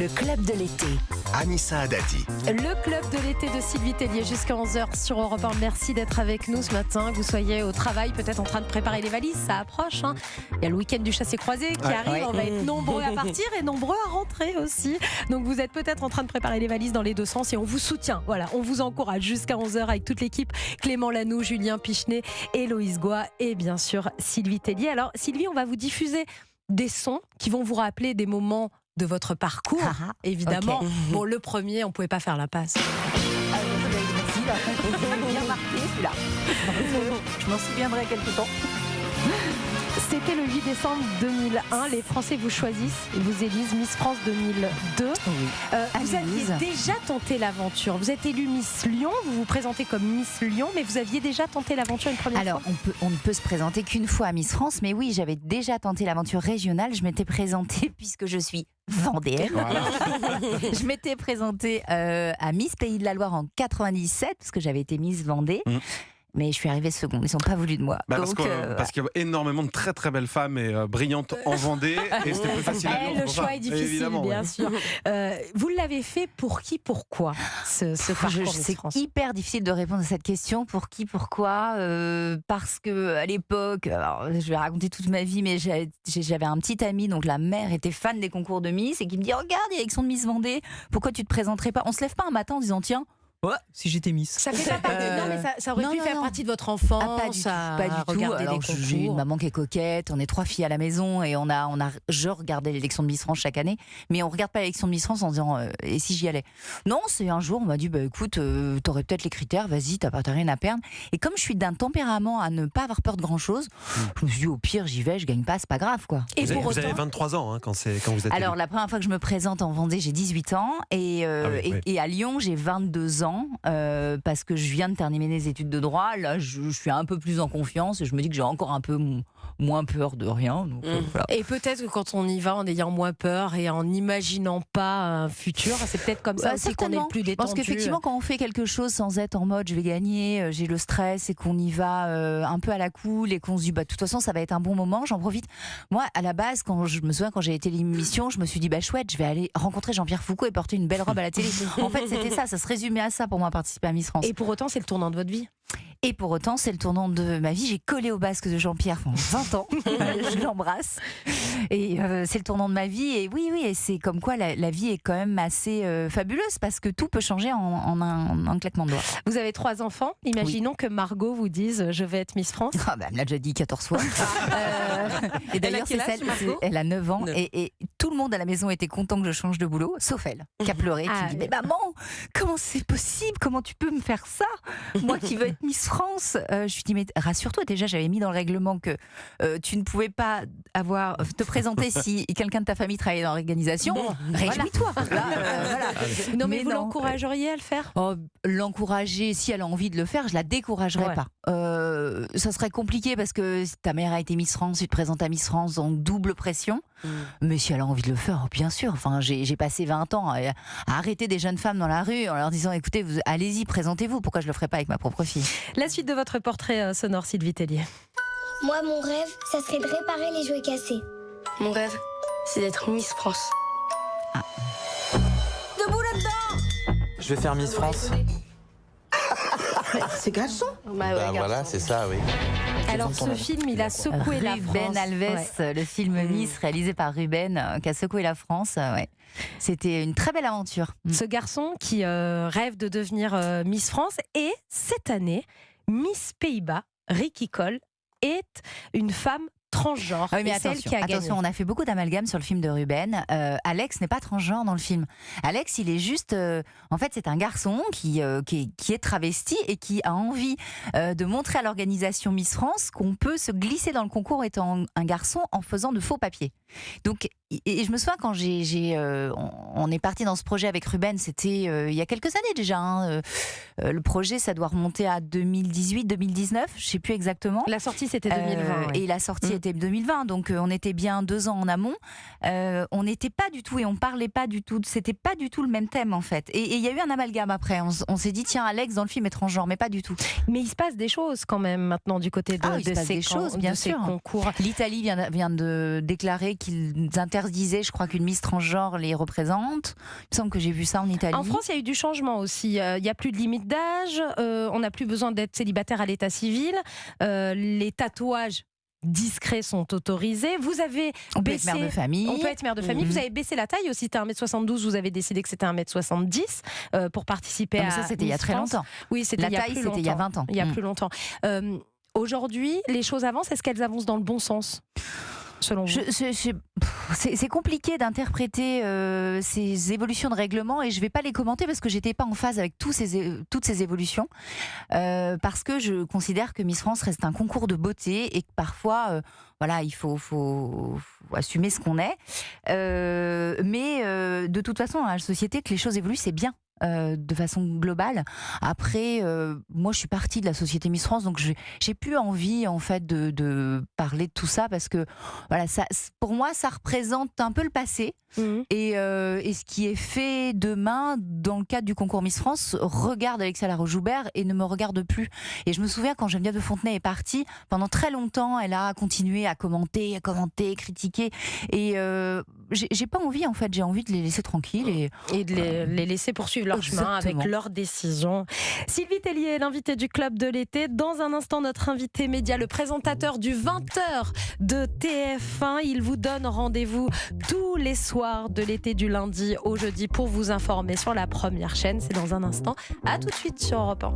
Le club de l'été. Anissa Haddadi. Le club de l'été de Sylvie Tellier jusqu'à 11h sur Europe 1. Merci d'être avec nous ce matin. Que vous soyez au travail, peut-être en train de préparer les valises, ça approche. Il y a le week-end du chassé-croisé qui arrive. On va être nombreux à partir et nombreux à rentrer aussi. Donc vous êtes peut-être en train de préparer les valises dans les deux sens et on vous soutient. Voilà, on vous encourage jusqu'à 11h avec toute l'équipe. Clément Lanoux, Julien Pichenet, Héloïse Goua et bien sûr Sylvie Tellier. Alors Sylvie, on va vous diffuser des sons qui vont vous rappeler des moments de votre parcours, évidemment. Okay. Bon, le premier, on ne pouvait pas faire la passe. Merci, là. Bien marqué celui-là. Je m'en souviendrai quelque temps. C'était le 8 décembre 2001. Les Français vous choisissent et vous élisent Miss France 2002. Vous aviez déjà tenté l'aventure. Vous êtes élue Miss Lyon. Vous vous présentez comme Miss Lyon, mais vous aviez déjà tenté l'aventure une première fois. Alors, on ne peut se présenter qu'une fois à Miss France, mais oui, j'avais déjà tenté l'aventure régionale. Je m'étais présentée, puisque je suis vendéenne. Voilà. Je m'étais présentée à Miss Pays de la Loire en 97, parce que j'avais été Miss Vendée. Mais je suis arrivée seconde, ils n'ont pas voulu de moi. Parce qu'il y a énormément de très très belles femmes et brillantes en Vendée et c'était plus facile à Lyon. Le choix est difficile, bien sûr. Vous l'avez fait pour qui, pourquoi ce parcours Miss France? C'est hyper difficile de répondre à cette question. Pour qui, pourquoi parce qu'à l'époque, je vais raconter toute ma vie, mais j'avais un petit ami, donc la mère était fan des concours de Miss et qui me dit: regarde, il y a l'élection de Miss Vendée, pourquoi tu te présenterais pas? On se lève pas un matin en disant: tiens, ouais, si j'étais Miss. Ça fait pas partie. Non, mais ça aurait pu faire partie de votre enfance. Pas du tout. Alors, j'ai une maman qui est coquette. On est 3 filles à la maison et je regardais l'élection de Miss France chaque année, mais on regarde pas l'élection de Miss France en disant et si j'y allais. Non, c'est un jour on m'a dit: bah écoute, t'aurais peut-être les critères, vas-y, t'as rien à perdre. Et comme je suis d'un tempérament à ne pas avoir peur de grand chose, je me suis dit: au pire, j'y vais, je gagne pas, c'est pas grave quoi. Et vous avez 23 ans quand vous êtes. Alors la première fois que je me présente en Vendée, j'ai 18 ans et à Lyon, j'ai 22 ans. Parce que je viens de terminer les études de droit, là je suis un peu plus en confiance et je me dis que j'ai encore un peu moins peur de rien. Donc, voilà. Et peut-être que quand on y va en ayant moins peur et en n'imaginant pas un futur, c'est peut-être comme ça aussi qu'on est le plus détendu. Parce qu'effectivement, quand on fait quelque chose sans être en mode je vais gagner, j'ai le stress et qu'on y va un peu à la cool et qu'on se dit bah de toute façon ça va être un bon moment, j'en profite. Moi à la base, je me souviens quand j'ai été l'émission, je me suis dit bah chouette, je vais aller rencontrer Jean-Pierre Foucault et porter une belle robe à la télé. En fait c'était ça se résumait à ça pour moi, participer à Miss France. Et pour autant c'est le tournant de votre vie. Et pour autant, c'est le tournant de ma vie. J'ai collé au basque de Jean-Pierre pendant 20 ans. Je l'embrasse. Et c'est le tournant de ma vie. Et oui, et c'est comme quoi la vie est quand même assez fabuleuse parce que tout peut changer en un claquement de doigts. Vous avez 3 enfants. Imaginons que Margot vous dise: je vais être Miss France. Elle me l'a déjà dit 14 fois. Et d'ailleurs, elle a 9 ans. Et tout le monde à la maison était content que je change de boulot, sauf elle, qui a pleuré, qui me dit: mais maman, comment c'est possible? Comment tu peux me faire ça? Moi qui veux être Miss France. Je lui dis: mais rassure-toi, déjà j'avais mis dans le règlement que tu ne pouvais pas te présenter si quelqu'un de ta famille travaillait dans l'organisation. Réjouis-toi. Voilà. Non, mais vous l'encourageriez à le faire? L'encourager, si elle a envie de le faire, je la découragerai pas. Ça serait compliqué parce que ta mère a été Miss France, tu te présentes à Miss France, donc double pression. Mais si elle a envie de le faire, bien sûr. Enfin, j'ai passé 20 ans à arrêter des jeunes femmes dans la rue en leur disant: écoutez, allez-y, présentez-vous. Pourquoi je le ferais pas avec ma propre fille? La suite de votre portrait sonore, Sylvie Tellier. Moi, mon rêve, ça serait de réparer les jouets cassés. Mon rêve, c'est d'être Miss France. Debout là-dedans! Je vais faire Miss France. C'est garçon? Voilà, c'est ça, oui. Alors ce film, il a secoué la France. Ruben Alves, le film Miss réalisé par Ruben, qui a secoué la France. C'était une très belle aventure. Ce garçon qui rêve de devenir Miss France, et cette année, Miss Pays-Bas, Ricky Cole, est une femme transgenre. Oui, mais attention, on a fait beaucoup d'amalgames sur le film de Ruben. Alex n'est pas transgenre dans le film. Alex, il est juste... en fait, c'est un garçon qui est travesti et qui a envie de montrer à l'organisation Miss France qu'on peut se glisser dans le concours étant un garçon en faisant de faux papiers. Donc, et je me souviens quand on est parti dans ce projet avec Ruben, c'était il y a quelques années déjà. Le projet, ça doit remonter à 2018, 2019, je ne sais plus exactement. La sortie, c'était 2020. Et la sortie était 2020, donc on était bien 2 ans en amont. On n'était pas du tout, et on parlait pas du tout, c'était pas du tout le même thème en fait. Et il y a eu un amalgame après. On s'est dit: tiens, Alex dans le film est transgenre, mais pas du tout. Mais il se passe des choses quand même maintenant du côté de ces concours. L'Italie vient de déclarer qu'ils interdisaient, je crois qu'une Miss transgenre les représente. Il me semble que j'ai vu ça en Italie. En France, il y a eu du changement aussi. Il n'y a plus de limite d'âge, on n'a plus besoin d'être célibataire à l'état civil, les tatouages discrets sont autorisés. Vous avez On peut baissé... être mère de famille. On peut être mère de famille. Vous avez baissé la taille aussi. T'es 1m72, vous avez décidé que c'était 1m70 pour participer Non, mais à ça, c'était il y a Miss très France. longtemps. Oui, c'était La il y a taille, plus c'était il y a longtemps. 20 ans. Il y a plus longtemps. Aujourd'hui, les choses avancent. Est-ce qu'elles avancent dans le bon sens, selon vous? C'est compliqué d'interpréter ces évolutions de règlement et je ne vais pas les commenter parce que j'étais pas en phase avec toutes ces évolutions parce que je considère que Miss France reste un concours de beauté et que parfois voilà, il faut assumer ce qu'on est mais de toute façon dans la société que les choses évoluent, c'est bien. De façon globale. Après, moi, je suis partie de la société Miss France, donc j'ai plus envie en fait de parler de tout ça parce que voilà, ça, pour moi, ça représente un peu le passé. Et ce qui est fait demain dans le cadre du concours Miss France regarde Alexia Laroche-Joubert et ne me regarde plus. Et je me souviens quand Geneviève de Fontenay est partie, pendant très longtemps, elle a continué à commenter, critiquer. Et j'ai pas envie en fait, j'ai envie de les laisser tranquilles et de les laisser poursuivre leur chemin avec leurs décisions. Sylvie Tellier, l'invitée du Club de l'été. Dans un instant, notre invité média, le présentateur du 20h de TF1. Il vous donne rendez-vous tous les soirs de l'été du lundi au jeudi pour vous informer sur la première chaîne. C'est dans un instant. À tout de suite sur Europe 1.